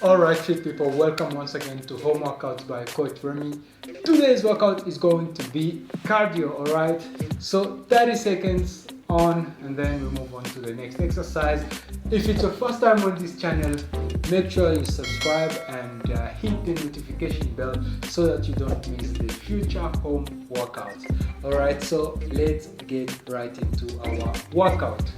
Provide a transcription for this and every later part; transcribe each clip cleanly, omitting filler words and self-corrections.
Alright, fit people, welcome once again to Home Workouts by Coach Remy. Today's workout is going to be cardio, alright? So 30 seconds on and then we move on to the next exercise. If it's your first time on this channel, make sure you subscribe and hit the notification bell so that you don't miss the future home workouts. Alright, so let's get right into our workout.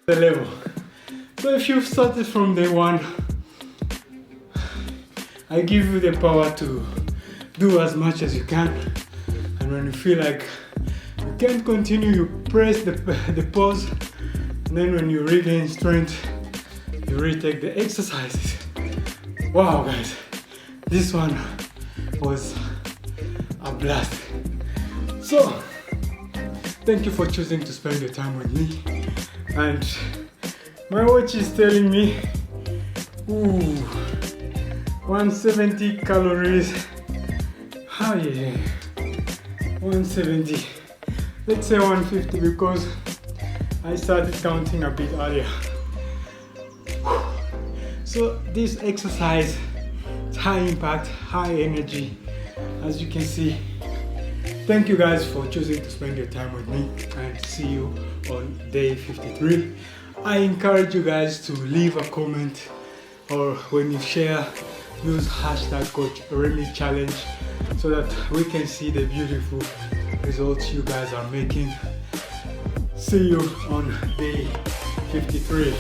the level. So if you've started from day one, I give you the power to do as much as you can, and when you feel like you can't continue, you press the pause, and then when you regain strength, you retake the exercises. Wow guys, this one was a blast. So thank you for choosing to spend your time with me, and my watch is telling me 170 calories. Oh yeah, 170. Let's say 150 because I started counting a bit earlier. So this exercise is high impact, high energy, as you can see. Thank you guys for choosing to spend your time with me, and see you on day 53. I encourage you guys to leave a comment, or when you share, use hashtag Coach Remy Challenge so that we can see the beautiful results you guys are making. See you on day 53.